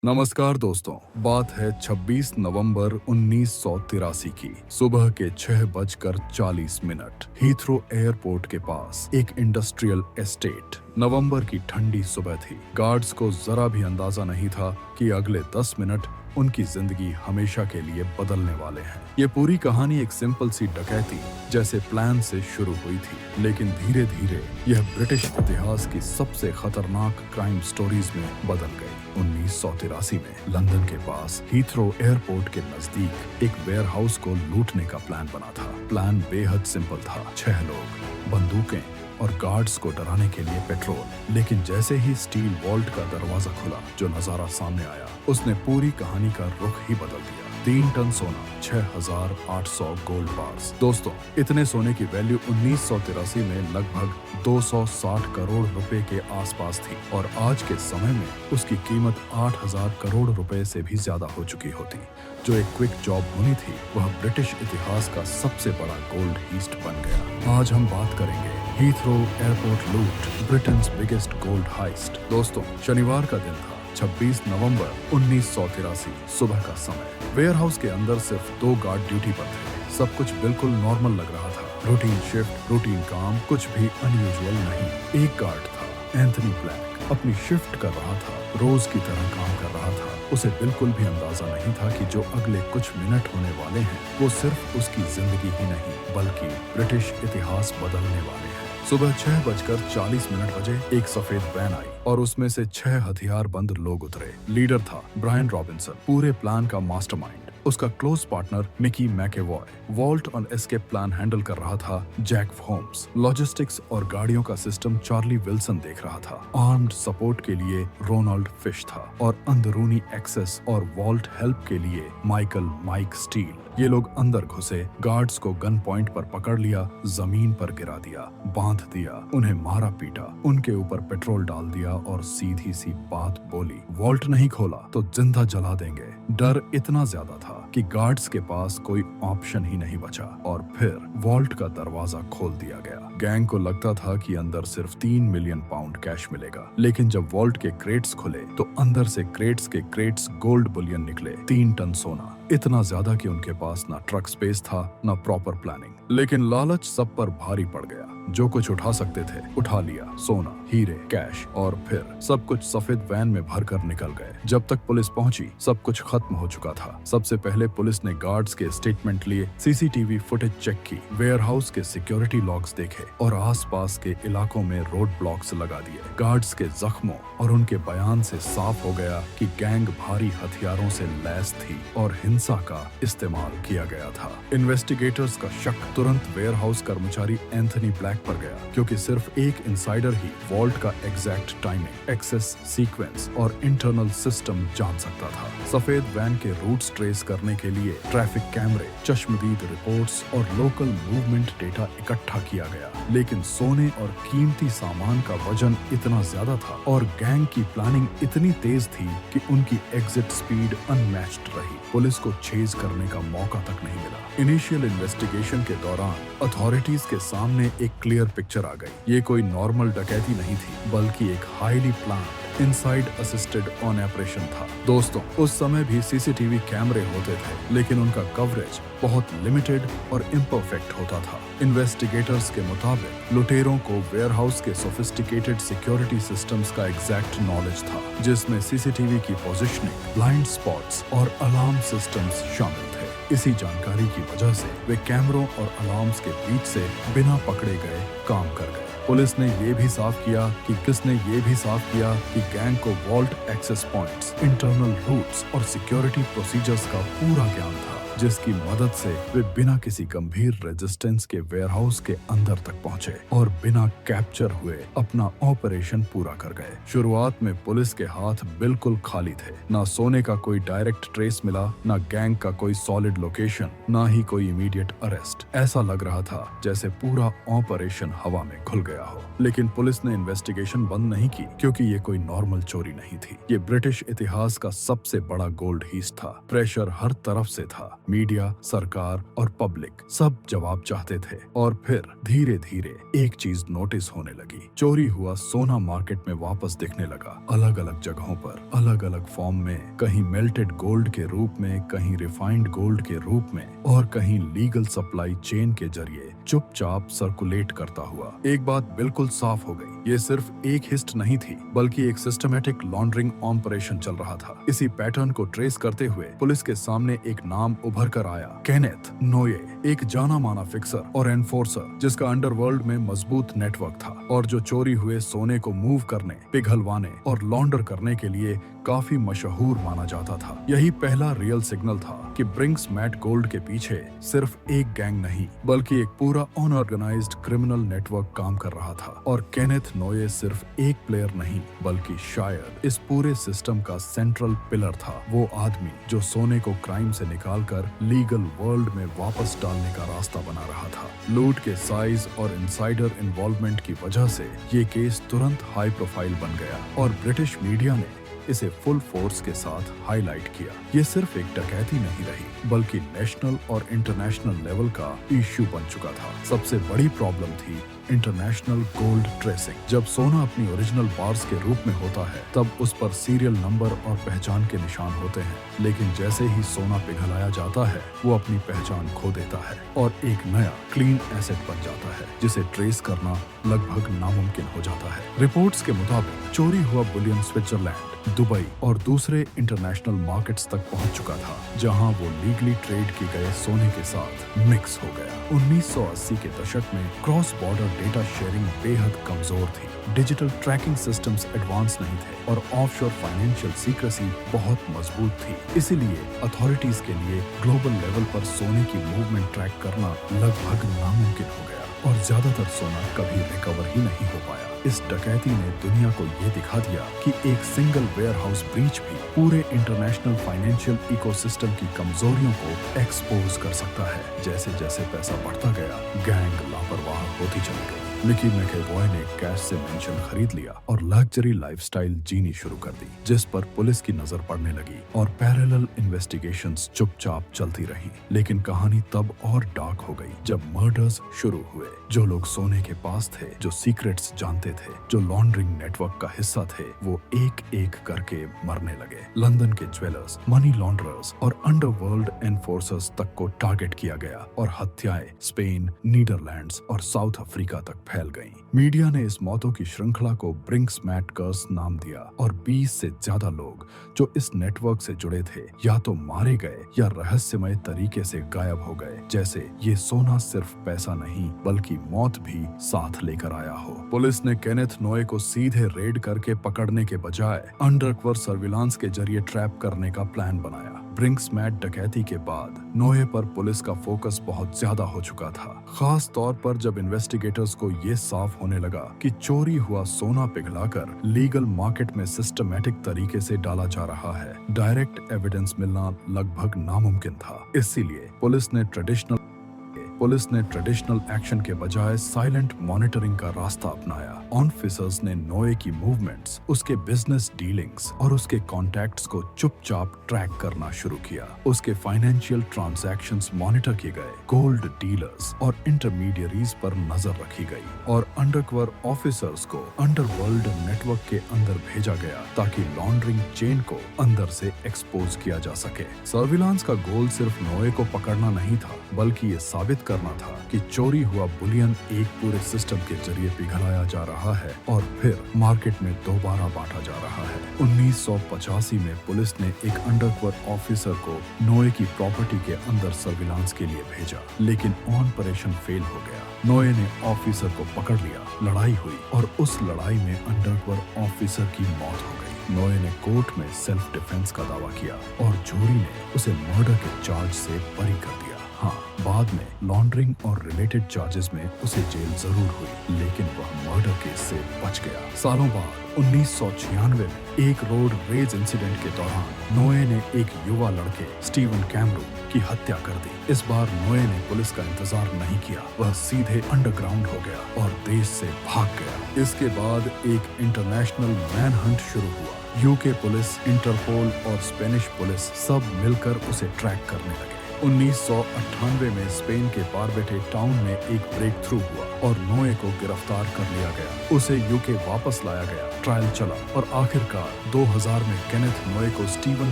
नमस्कार दोस्तों, बात है 26 नवंबर 1983 की। सुबह के 6:40 हीथ्रो एयरपोर्ट के पास एक इंडस्ट्रियल एस्टेट। नवंबर की ठंडी सुबह थी। गार्ड्स को जरा भी अंदाजा नहीं था कि अगले 10 मिनट उनकी जिंदगी हमेशा के लिए बदलने वाले हैं। ये पूरी कहानी एक सिंपल सी डकैती जैसे प्लान से शुरू हुई थी, लेकिन धीरे धीरे यह ब्रिटिश इतिहास की सबसे खतरनाक क्राइम स्टोरीज में बदल गई। 1983 में लंदन के पास हीथ्रो एयरपोर्ट के नजदीक एक वेयरहाउस को लूटने का प्लान बना था। प्लान बेहद सिंपल था। 6 लोग, बंदूकें और गार्ड्स को डराने के लिए पेट्रोल। लेकिन जैसे ही स्टील वॉल्ट का दरवाजा खुला, जो नजारा सामने आया उसने पूरी कहानी का रुख ही बदल दिया। 3 टन सोना, 6,800 गोल्ड बार्स। दोस्तों, इतने सोने की वैल्यू 1983 में लगभग 260 करोड़ रुपए के आसपास थी और आज के समय में उसकी कीमत 8,000 करोड़ रुपए से भी ज्यादा हो चुकी होती। जो एक क्विक जॉब होनी थी, वह ब्रिटिश इतिहास का सबसे बड़ा गोल्ड हीस्ट बन गया। आज हम बात करेंगे हीथ्रो एयरपोर्ट लूट, ब्रिटेन्स बिगेस्ट गोल्ड हाइस्ट। दोस्तों, शनिवार का दिन था, 26 नवंबर 1983 सुबह का समय। वेयरहाउस के अंदर सिर्फ 2 गार्ड ड्यूटी पर थे। सब कुछ बिल्कुल नॉर्मल लग रहा था। रूटीन शिफ्ट, रूटीन काम, कुछ भी अनयूजुअल नहीं। एक गार्ड था, एंथनी ब्लैक, अपनी शिफ्ट कर रहा था, रोज की तरह काम कर रहा था। उसे बिल्कुल भी अंदाजा नहीं था कि जो अगले कुछ मिनट होने वाले हैं वो सिर्फ उसकी जिंदगी ही नहीं बल्कि ब्रिटिश इतिहास बदलने वाले हैं। सुबह 6:40 बजे एक सफेद वैन आई और उसमें से 6 हथियारबंद लोग उतरे। लीडर था ब्रायन रॉबिन्सन, पूरे प्लान का मास्टरमाइंड। उसका close partner Mickey McEvoy. Walt on escape plan handle कर रहा था जैक होम्स। लॉजिस्टिक्स और गाड़ियों का सिस्टम चार्ली विल्सन देख रहा था। आर्म्ड सपोर्ट के लिए रोनाल्ड फिश था और अंदरूनी एक्सेस और वॉल्ट हेल्प के लिए माइक स्टील। ये लोग अंदर घुसे, गार्ड्स को गन पॉइंट पर पकड़ लिया, जमीन पर गिरा दिया, बांध दिया, उन्हें मारा पीटा, उनके ऊपर पेट्रोल डाल दिया और सीधी सी बात बोली, वॉल्ट नहीं खोला तो जिंदा जला देंगे। डर इतना ज्यादा था कि गार्ड्स के पास कोई ऑप्शन ही नहीं बचा और फिर वॉल्ट का दरवाजा खोल दिया गया। गैंग को लगता था कि अंदर सिर्फ 3 मिलियन पाउंड कैश मिलेगा, लेकिन जब वॉल्ट के क्रेट्स खुले तो अंदर से क्रेट्स के क्रेट्स गोल्ड बुलियन निकले। 3 टन सोना, इतना ज्यादा कि उनके पास ना ट्रक स्पेस था ना प्रॉपर प्लानिंग। लेकिन लालच सब पर भारी पड़ गया। जो कुछ उठा सकते थे उठा लिया, सोना, हीरे, कैश, और फिर सब कुछ सफेद वैन में भरकर निकल गए। जब तक पुलिस पहुंची सब कुछ खत्म हो चुका था। सबसे पहले पुलिस ने गार्ड्स के स्टेटमेंट लिए, सीसीटीवी फुटेज चेक की, वेयरहाउस के सिक्योरिटी लॉग्स देखे और आसपास के इलाकों में रोड ब्लॉक्स लगा दिए। गार्ड्स के जख्मों और उनके बयान से साफ हो गया कि गैंग भारी हथियारों से लैस थी और हिंसा का इस्तेमाल किया गया था। इन्वेस्टिगेटर्स का शक तुरंत वेयरहाउस कर्मचारी एंथनी ब्लैक पर गया, क्योंकि सिर्फ एक इनसाइडर ही वॉल्ट का एग्जैक्ट टाइमिंग, एक्सेस सीक्वेंस और इंटरनल सिस्टम जान सकता था। सफेद वैन के रूट्स ट्रेस करने के लिए ट्रैफिक कैमरे, चश्मदीद रिपोर्ट्स और लोकल मूवमेंट डेटा इकट्ठा किया गया, लेकिन सोने और कीमती सामान का वजन इतना ज्यादा था और गैंग की प्लानिंग इतनी तेज थी कि उनकी एग्जिट स्पीड अनमैच्ड रही। पुलिस को चेज करने का मौका तक नहीं मिला। इनिशियल इन्वेस्टिगेशन के दौरान अथॉरिटीज के सामने एक क्लियर पिक्चर आ गई। ये कोई नॉर्मल डकैती नहीं थी, बल्कि एक highly planned inside assisted on operation था। दोस्तों, उस समय भी सीसीटीवी कैमरे होते थे, लेकिन उनका कवरेज बहुत लिमिटेड और इम्परफेक्ट होता था। इन्वेस्टिगेटर्स के मुताबिक लुटेरों को वेयरहाउस के सोफिस्टिकेटेड सिक्योरिटी सिस्टम्स का एग्जैक्ट नॉलेज था, जिसमें सीसीटीवी की पोजीशनिंग, ब्लाइंड स्पॉट्स और अलार्म सिस्टम्स शामिल थे। इसी जानकारी की वजह से वे कैमरों और अलार्म्स के बीच से बिना पकड़े गए काम कर गए। पुलिस ने ये भी साफ किया कि गैंग को vault access points, internal routes और सिक्योरिटी प्रोसीजर्स का पूरा ज्ञान था, जिसकी मदद से वे बिना किसी गंभीर रेजिस्टेंस के वेयरहाउस के अंदर तक पहुंचे और बिना कैप्चर हुए अपना ऑपरेशन पूरा कर गए। शुरुआत में पुलिस के हाथ बिल्कुल खाली थे। ना सोने का कोई डायरेक्ट ट्रेस मिला, ना गैंग का कोई सॉलिड लोकेशन, ना ही कोई इमीडिएट अरेस्ट। ऐसा लग रहा था जैसे पूरा ऑपरेशन हवा में खुल गया गया हो। लेकिन पुलिस ने इन्वेस्टिगेशन बंद नहीं की, क्योंकि ये कोई नॉर्मल चोरी नहीं थी। ये ब्रिटिश इतिहास का सबसे बड़ा गोल्ड हीस्ट था। प्रेशर हर तरफ से था। मीडिया, सरकार और पब्लिक सब जवाब चाहते थे। और फिर धीरे धीरे एक चीज नोटिस होने लगी। चोरी हुआ सोना मार्केट में वापस दिखने लगा, अलग अलग जगहों पर, अलग अलग फॉर्म में, कहीं मेल्टेड गोल्ड के रूप में, कहीं रिफाइंड गोल्ड के रूप में, और कहीं लीगल सप्लाई चेन के जरिए चुपचाप सर्कुलेट करता हुआ। एक बात बिल्कुल साफ हो गई, ये सिर्फ एक हिस्ट नहीं थी, बल्कि एक सिस्टमैटिक लॉन्ड्रिंग ऑपरेशन चल रहा था। इसी पैटर्न को ट्रेस करते हुए पुलिस के सामने एक नाम उभर कर आया, केनेथ नोये, एक जाना माना फिक्सर और एनफोर्सर जिसका अंडरवर्ल्ड में मजबूत नेटवर्क था और जो चोरी हुए सोने को मूव करने, पिघलवाने और लॉन्डर करने के लिए काफी मशहूर माना जाता था। यही पहला रियल सिग्नल था कि ब्रिंक्समैट गोल्ड के पीछे सिर्फ एक गैंग नहीं, बल्कि एक पूरा अनऑर्गेनाइज्ड क्रिमिनल नेटवर्क काम कर रहा था। और केनेथ नोये सिर्फ एक प्लेयर नहीं, बल्कि शायद इस पूरे सिस्टम का सेंट्रल पिलर था। वो आदमी जो सोने को क्राइम से निकालकर लीगल वर्ल्ड में वापस डालने का रास्ता बना रहा था। लूट के साइज और इनसाइडर इन्वॉल्वमेंट की वजह से ये केस तुरंत हाई प्रोफाइल बन गया और ब्रिटिश मीडिया ने इसे फुल फोर्स के साथ हाईलाइट किया। ये सिर्फ एक डकैती नहीं रही, बल्कि नेशनल और इंटरनेशनल लेवल का इश्यू बन चुका था। सबसे बड़ी प्रॉब्लम थी इंटरनेशनल गोल्ड ट्रेसिंग। जब सोना अपनी ओरिजिनल बार्स के रूप में होता है, तब उस पर सीरियल नंबर और पहचान के निशान होते हैं। लेकिन जैसे ही सोना पिघलाया जाता है, वो अपनी पहचान खो देता है और एक नया क्लीन एसेट बन जाता है, जिसे ट्रेस करना लगभग नामुमकिन हो जाता है। रिपोर्ट्स के मुताबिक चोरी हुआ बुलियन स्विट्जरलैंड, दुबई और दूसरे इंटरनेशनल मार्केट्स तक पहुंच चुका था, जहां वो लीगली ट्रेड किए गए सोने के साथ मिक्स हो गया। 1980 के दशक में क्रॉस बॉर्डर डेटा शेयरिंग बेहद कमजोर थी। डिजिटल ट्रैकिंग सिस्टम्स एडवांस नहीं थे और ऑफशोर फाइनेंशियल सीक्रेसी बहुत मजबूत थी। इसीलिए अथॉरिटीज के लिए ग्लोबल लेवल पर सोने की मूवमेंट ट्रैक करना लगभग नामुमकिन हो गया और ज्यादातर सोना कभी रिकवर ही नहीं हो पाया। इस डकैती ने दुनिया को ये दिखा दिया कि एक सिंगल वेयरहाउस ब्रीच भी पूरे इंटरनेशनल फाइनेंशियल इकोसिस्टम की कमजोरियों को एक्सपोज कर सकता है। जैसे जैसे पैसा बढ़ता गया, गैंग लापरवाह होती चली गई। मिकी मैकएवॉय ने कैश से मेंशन खरीद लिया और लग्जरी लाइफस्टाइल जीनी शुरू कर दी, जिस पर पुलिस की नजर पड़ने लगी और पैरेलल इन्वेस्टिगेशंस चुपचाप चलती रही। लेकिन कहानी तब और डार्क हो गई जब मर्डर्स शुरू हुए। जो लोग सोने के पास थे, जो सीक्रेट्स जानते थे, जो लॉन्ड्रिंग नेटवर्क का हिस्सा थे, वो एक एक करके मरने लगे। लंदन के ज्वेलर्स, मनी लॉन्ड्रर्स और अंडरवर्ल्ड एनफोर्सर्स तक को टारगेट किया गया और हत्याएं स्पेन, नीदरलैंड्स और साउथ अफ्रीका तक फैल गईं। मीडिया ने इस मौतों की श्रृंखला को ब्रिंक्समैट कर्स नाम दिया और 20 से ज्यादा लोग जो इस नेटवर्क से जुड़े थे या तो मारे गए या रहस्यमय तरीके से गायब हो गए, जैसे ये सोना सिर्फ पैसा नहीं बल्कि मौत भी साथ लेकर आया हो। पुलिस ने केनेथ नोये को सीधे रेड करके पकड़ने के बजाय अंडरकवर सर्विलांस के जरिए ट्रैप करने का प्लान बनाया। ब्रिंक्समैट डकैती के बाद नोये पर पुलिस का फोकस बहुत ज्यादा हो चुका था, खास तौर पर जब इन्वेस्टिगेटर्स को ये साफ होने लगा कि चोरी हुआ सोना पिघलाकर लीगल मार्केट में सिस्टमैटिक तरीके से डाला जा रहा है। डायरेक्ट एविडेंस मिलना लगभग नामुमकिन था। इसीलिए पुलिस ने ट्रेडिशनल एक्शन के बजाय साइलेंट मॉनिटरिंग का रास्ता अपनाया। ऑफिसर्स ने नोये की मूवमेंट्स, उसके बिजनेस डीलिंग्स और उसके कॉन्टैक्ट्स को चुपचाप ट्रैक करना शुरू किया। उसके फाइनेंशियल ट्रांजैक्शंस मॉनिटर किए गए, गोल्ड डीलर्स और इंटरमीडियरीज पर नजर रखी गई और अंडरकवर ऑफिसर्स को अंडरवर्ल्ड नेटवर्क के अंदर भेजा गया ताकि लॉन्ड्रिंग चेन को अंदर से एक्सपोज किया जा सके। सर्विलांस का गोल सिर्फ नोये को पकड़ना नहीं था, बल्कि ये साबित करना था कि चोरी हुआ बुलियन एक पूरे सिस्टम के जरिए पिघलाया जा रहा है और फिर मार्केट में दोबारा बांटा जा रहा है। 1985 में पुलिस ने एक अंडरकवर ऑफिसर को नोये की प्रॉपर्टी के अंदर सर्विलांस के लिए भेजा, लेकिन ऑपरेशन फेल हो गया। नोये ने ऑफिसर को पकड़ लिया, लड़ाई हुई और उस लड़ाई में अंडरकवर ऑफिसर की मौत हो गई। नोये ने कोर्ट में सेल्फ डिफेंस का दावा किया और जूरी ने उसे मर्डर के चार्ज से बरी कर दिया। हाँ, बाद में लॉन्ड्रिंग और रिलेटेड चार्जेस में उसे जेल जरूर हुई, लेकिन वह मर्डर केस से बच गया। सालों बाद 1996 में एक रोड रेज इंसिडेंट के दौरान नोए ने एक युवा लड़के स्टीवन कैमरून की हत्या कर दी। इस बार नोए ने पुलिस का इंतजार नहीं किया, वह सीधे अंडरग्राउंड हो गया और देश से भाग गया। इसके बाद एक इंटरनेशनल मैनहंट शुरू हुआ। यूके पुलिस, इंटरपोल और स्पेनिश पुलिस सब मिलकर उसे ट्रैक करने लगे। 1998 में स्पेन के बारबेटे टाउन में एक ब्रेक थ्रू हुआ और नोए को गिरफ्तार कर लिया गया। उसे यूके वापस लाया गया, ट्रायल चला और आखिरकार 2000 में केनेथ नोए को स्टीवन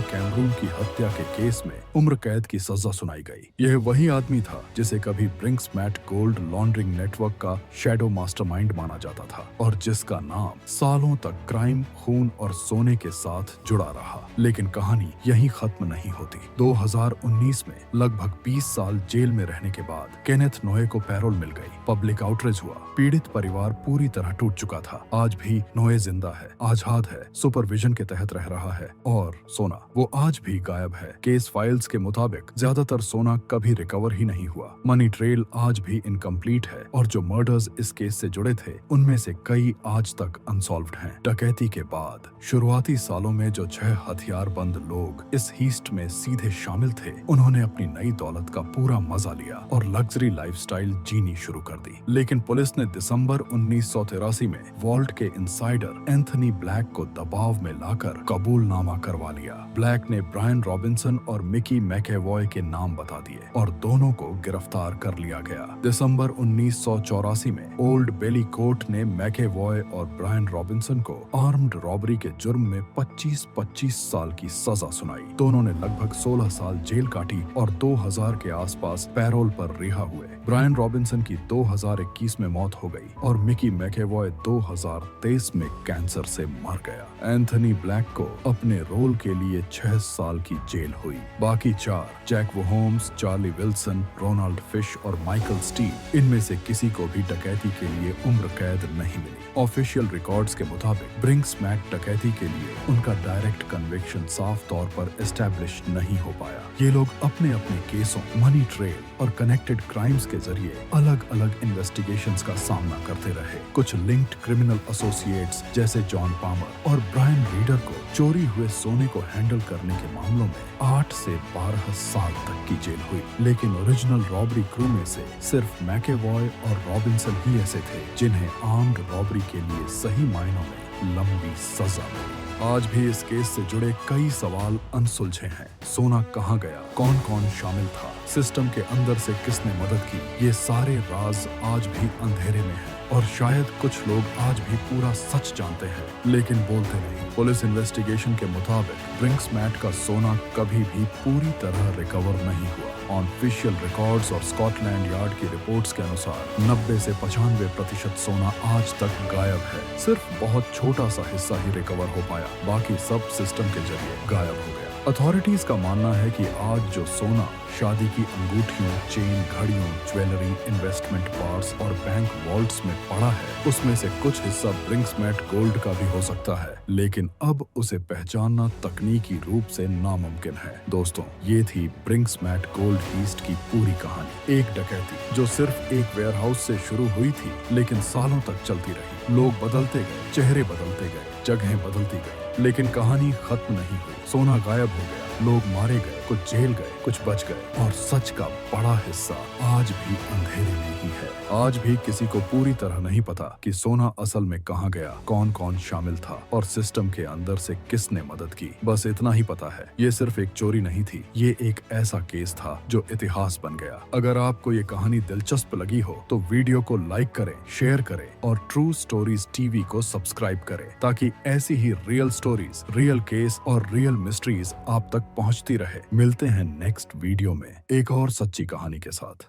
कैमरून की हत्या के केस में उम्र कैद की सजा सुनाई गई। यह वही आदमी था जिसे कभी ब्रिंक्स-मैट गोल्ड लॉन्ड्रिंग नेटवर्क का शैडो मास्टरमाइंड माना जाता था और जिसका नाम सालों तक क्राइम, खून और सोने के साथ जुड़ा रहा। लेकिन कहानी यहीं खत्म नहीं होती। 2019 में लगभग 20 साल जेल में रहने के बाद केनेथ नोए को पैरोल मिल गई। पब्लिक आउटरीच हुआ। पीड़ित परिवार पूरी तरह टूट चुका था। आज भी नोए जिंदा है, आजाद है, सुपरविजन के तहत रह रहा है और सोना वो आज भी गायब है। केस फाइल्स के मुताबिक ज्यादातर सोना कभी रिकवर ही नहीं हुआ। मनी ट्रेल आज भी इनकम्प्लीट है और जो मर्डर्स इस केस से जुड़े थे उनमें से कई आज तक अनसॉल्व्ड हैं। डकैती के बाद शुरुआती सालों में जो 6 हथियारबंद लोग इस हीस्ट में सीधे शामिल थे, उन्होंने अपनी नई दौलत का पूरा मजा लिया और लग्जरी लाइफस्टाइल जीनी शुरू कर दी। लेकिन पुलिस ने दिसंबर 1983 में वॉल्ट के इंसाइडर एंथनी ब्लैक को दबाव में लाकर कबूलनामा करवा लिया। ब्लैक ने ब्रायन रॉबिन्सन और मिकी मैकेवॉय के नाम बता दिए और दोनों को गिरफ्तार कर लिया गया। दिसंबर 1984 में ओल्ड बेली कोर्ट ने मैकेवॉय और ब्रायन रॉबिन्सन को आर्म्ड रॉबरी के जुर्म में 25 साल की सजा सुनाई। दोनों ने लगभग 16 साल जेल काटी और 2000 के आसपास पैरोल पर रिहा हुए। ब्रायन रॉबिन्सन की 2021 में मौत हो गई और मिकी मैकेवॉय 2023 में कैंसर से मर गया। एंथनी ब्लैक को अपने रोल के लिए 6 साल की जेल हुई। बाकी 4 Jack Holmes, Charlie Wilson, Ronald Fish और माइकल स्टीव, इनमें से किसी को भी डकैती के लिए उम्र कैद नहीं मिली। ऑफिशियल रिकॉर्ड्स के मुताबिक ब्रिंक्स-मैट डकैती के लिए उनका डायरेक्ट कन्विक्शन साफ तौर पर एस्टैब्लिश नहीं हो पाया। ये लोग अपने अपने केसों, मनी ट्रेल और कनेक्टेड क्राइम्स के जरिए अलग अलग इन्वेस्टिगेशंस का सामना करते रहे। कुछ लिंक्ड क्रिमिनल एसोसिएट्स जैसे जॉन पामर और ब्रायन रीडर को चोरी हुए सोने को हैंडल करने के मामलों में 8 से 12 साल तक की जेल हुई। लेकिन ओरिजिनल रॉबरी क्रू में से सिर्फ मैकेवॉय और रॉबिन्सन ही ऐसे थे जिन्हें आर्म्ड रॉबरी के लिए सही मायनों में लंबी सजा मिली। आज भी इस केस से जुड़े कई सवाल अनसुलझे हैं। सोना कहाँ गया, कौन कौन शामिल था, सिस्टम के अंदर से किसने मदद की, ये सारे राज आज भी अंधेरे में हैं और शायद कुछ लोग आज भी पूरा सच जानते हैं लेकिन बोलते नहीं। पुलिस इन्वेस्टिगेशन के मुताबिक ब्रिंक्स-मैट का सोना कभी भी पूरी तरह रिकवर नहीं हुआ। ऑफिशियल रिकॉर्ड्स और स्कॉटलैंड यार्ड की रिपोर्ट्स के अनुसार 90 से 95% सोना आज तक गायब है। सिर्फ बहुत छोटा सा हिस्सा ही रिकवर हो पाया, बाकी सब सिस्टम के जरिए गायब हो गया। अथॉरिटीज का मानना है कि आज जो सोना शादी की अंगूठियों, चेन, घड़ियों, ज्वेलरी, इन्वेस्टमेंट पार्ट्स और बैंक वॉल्ट्स में पड़ा है, उसमें से कुछ हिस्सा ब्रिंक्स-मैट गोल्ड का भी हो सकता है, लेकिन अब उसे पहचानना तकनीकी रूप से नामुमकिन है। दोस्तों, ये थी ब्रिंक्स-मैट गोल्ड हीस्ट की पूरी कहानी। एक डकैती जो सिर्फ एक वेयरहाउस से शुरू हुई थी लेकिन सालों तक चलती रही। लोग बदलते गए, चेहरे बदलते गए, जगहें बदलती गई, लेकिन कहानी खत्म नहीं हुई। सोना गायब हो गया, लोग मारे गए, कुछ जेल गए, कुछ बच गए और सच का बड़ा हिस्सा आज भी अंधेरे में ही है। आज भी किसी को पूरी तरह नहीं पता कि सोना असल में कहाँ गया, कौन कौन शामिल था और सिस्टम के अंदर से किसने मदद की। बस इतना ही पता है, ये सिर्फ एक चोरी नहीं थी, ये एक ऐसा केस था जो इतिहास बन गया। अगर आपको ये कहानी दिलचस्प लगी हो तो वीडियो को लाइक करें, शेयर करें और ट्रू स्टोरीज टीवी को सब्सक्राइब करें ताकि ऐसी ही रियल स्टोरीज, रियल केस और रियल मिस्ट्रीज आप तक पहुंचती रहे। मिलते हैं नेक्स्ट वीडियो में एक और सच्ची कहानी के साथ।